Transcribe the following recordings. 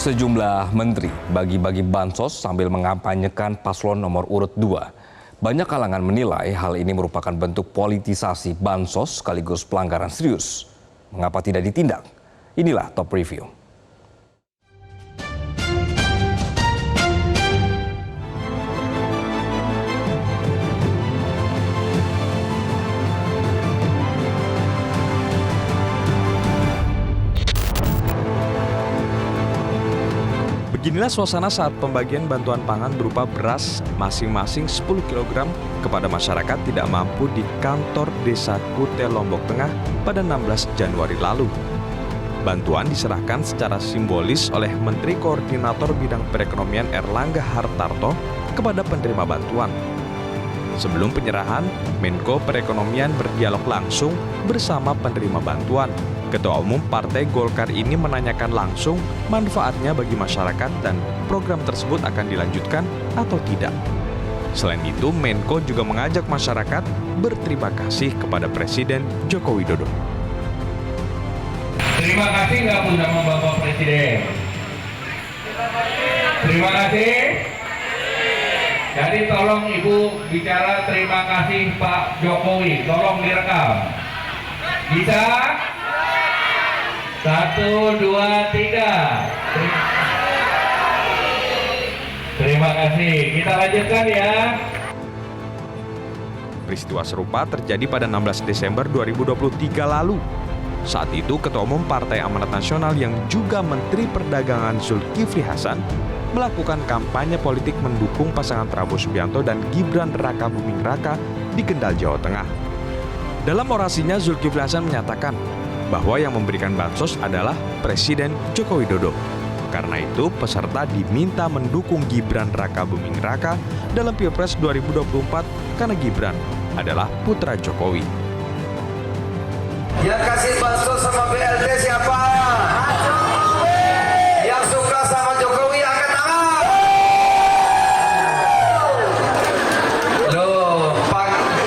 Sejumlah menteri bagi-bagi bansos sambil mengampanyekan paslon nomor urut 2. Banyak kalangan menilai hal ini merupakan bentuk politisasi bansos sekaligus pelanggaran serius. Mengapa tidak ditindak? Inilah Top Review. Beginilah suasana saat pembagian bantuan pangan berupa beras masing-masing 10 kg kepada masyarakat tidak mampu di kantor Desa Kute, Lombok Tengah pada 16 Januari lalu. Bantuan diserahkan secara simbolis oleh Menteri Koordinator Bidang Perekonomian Erlangga Hartarto kepada penerima bantuan. Sebelum penyerahan, Menko Perekonomian berdialog langsung bersama penerima bantuan. Ketua Umum Partai Golkar ini menanyakan langsung manfaatnya bagi masyarakat dan program tersebut akan dilanjutkan atau tidak. Selain itu, Menko juga mengajak masyarakat berterima kasih kepada Presiden Joko Widodo. Terima kasih nggak sama Bapak Presiden? Terima kasih. Jadi tolong Ibu bicara terima kasih Pak Jokowi, tolong direkam. Bisa? 1, 2, 3. Terima kasih. Kita lanjutkan ya. Peristiwa serupa terjadi pada 16 Desember 2023 lalu. Saat itu, Ketua Umum Partai Amanat Nasional yang juga Menteri Perdagangan Zulkifli Hasan melakukan kampanye politik mendukung pasangan Prabowo Subianto dan Gibran Raka Buming Raka di Kendal, Jawa Tengah. Dalam orasinya, Zulkifli Hasan menyatakan bahwa yang memberikan bansos adalah Presiden Joko Widodo. Karena itu, peserta diminta mendukung Gibran Raka Buming Raka dalam Pilpres 2024 karena Gibran adalah putra Jokowi. Yang kasih bansos sama BLT siapa? Yang suka sama Jokowi angkat tangan. Loh,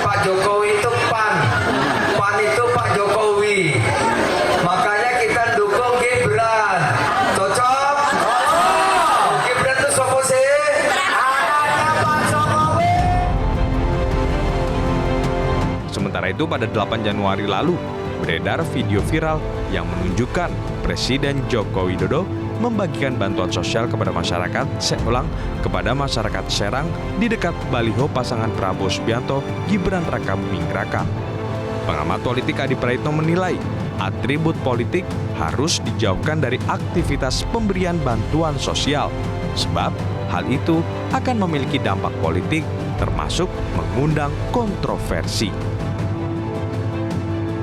Pak Jokowi itu PAN itu Pak Jokowi. Makanya kita dukung Gibran. Cocok? Gibran itu sopo sih? Anaknya Pak Jokowi. Sementara itu, pada 8 Januari lalu, beredar video viral yang menunjukkan Presiden Joko Widodo membagikan bantuan sosial kepada masyarakat Serang di dekat baliho pasangan Prabowo Subianto Gibran Raka Buming Raka. Pengamat politik Adi Praitno menilai atribut politik harus dijauhkan dari aktivitas pemberian bantuan sosial, sebab hal itu akan memiliki dampak politik termasuk mengundang kontroversi.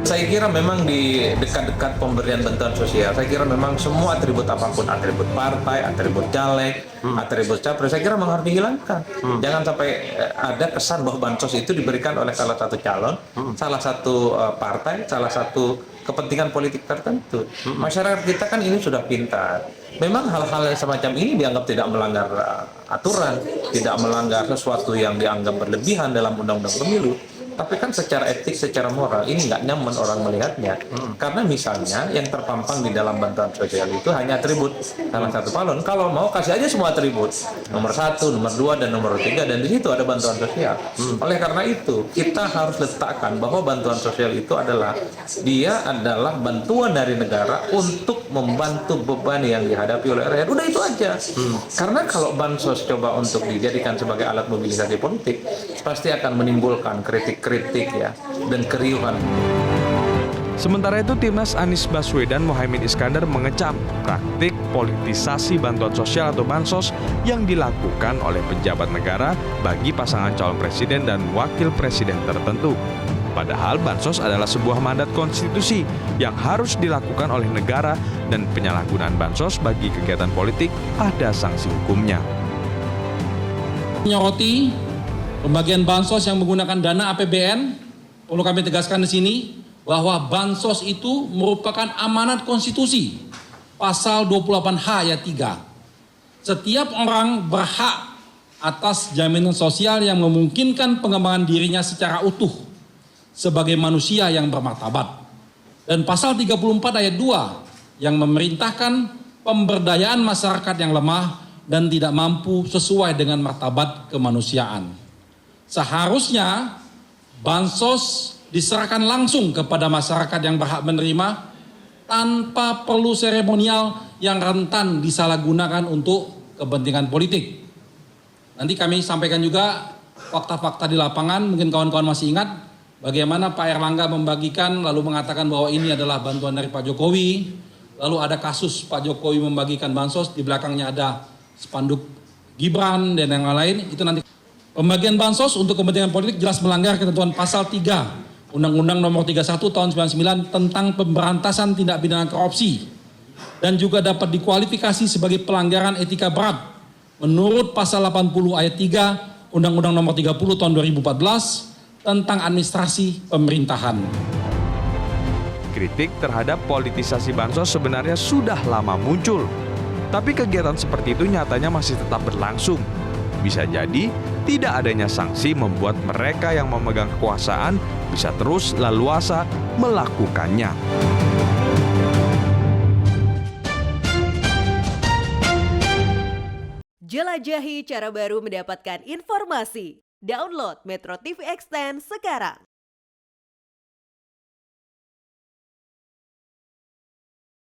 Saya kira memang di dekat-dekat pemberian bantuan sosial, saya kira memang semua atribut apapun, atribut partai, atribut caleg, atribut capres, saya kira memang harus dihilangkan. Jangan sampai ada kesan bahwa bansos itu diberikan oleh salah satu calon, salah satu partai, salah satu kepentingan politik tertentu. Masyarakat kita kan ini sudah pintar. Memang hal-hal yang semacam ini dianggap tidak melanggar aturan, tidak melanggar sesuatu yang dianggap berlebihan dalam undang-undang pemilu. Tapi kan secara etik, secara moral ini nggak nyaman orang melihatnya. Karena misalnya yang terpampang di dalam bantuan sosial itu hanya atribut salah satu calon. Kalau mau kasih aja semua atribut. Nomor 1, nomor 2, dan nomor 3. Dan di situ ada bantuan sosial. Oleh karena itu, kita harus letakkan bahwa bantuan sosial itu adalah bantuan dari negara untuk membantu beban yang dihadapi oleh rakyat. Udah itu aja. Karena kalau bansos coba untuk dijadikan sebagai alat mobilisasi politik, pasti akan menimbulkan kritik ya, dan keriuhan. Sementara itu, Timnas Anies Baswedan Mohaimin Iskandar mengecam praktik politisasi bantuan sosial atau bansos yang dilakukan oleh pejabat negara bagi pasangan calon presiden dan wakil presiden tertentu. Padahal bansos adalah sebuah mandat konstitusi yang harus dilakukan oleh negara dan penyalahgunaan bansos bagi kegiatan politik ada sanksi hukumnya. Menyoroti pembagian bansos yang menggunakan dana APBN, perlu kami tegaskan di sini bahwa bansos itu merupakan amanat konstitusi. Pasal 28H ayat 3. Setiap orang berhak atas jaminan sosial yang memungkinkan pengembangan dirinya secara utuh sebagai manusia yang bermartabat. Dan pasal 34 ayat 2 yang memerintahkan pemberdayaan masyarakat yang lemah dan tidak mampu sesuai dengan martabat kemanusiaan. Seharusnya bansos diserahkan langsung kepada masyarakat yang berhak menerima tanpa perlu seremonial yang rentan disalahgunakan untuk kepentingan politik. Nanti kami sampaikan juga fakta-fakta di lapangan, mungkin kawan-kawan masih ingat bagaimana Pak Erlangga membagikan lalu mengatakan bahwa ini adalah bantuan dari Pak Jokowi. Lalu ada kasus Pak Jokowi membagikan bansos, di belakangnya ada spanduk Gibran dan yang lain. Itu nanti pembagian bansos untuk kepentingan politik jelas melanggar ketentuan pasal 3 Undang-Undang Nomor 31 Tahun 99 tentang pemberantasan tindak pidana korupsi dan juga dapat dikualifikasi sebagai pelanggaran etika berat menurut pasal 80 ayat 3 Undang-Undang Nomor 30 Tahun 2014 tentang administrasi pemerintahan. Kritik terhadap politisasi bansos sebenarnya sudah lama muncul. Tapi kegiatan seperti itu nyatanya masih tetap berlangsung. Bisa jadi tidak adanya sanksi membuat mereka yang memegang kekuasaan bisa terus leluasa melakukannya. Jelajahi cara baru mendapatkan informasi. Download Metro TV Extend sekarang.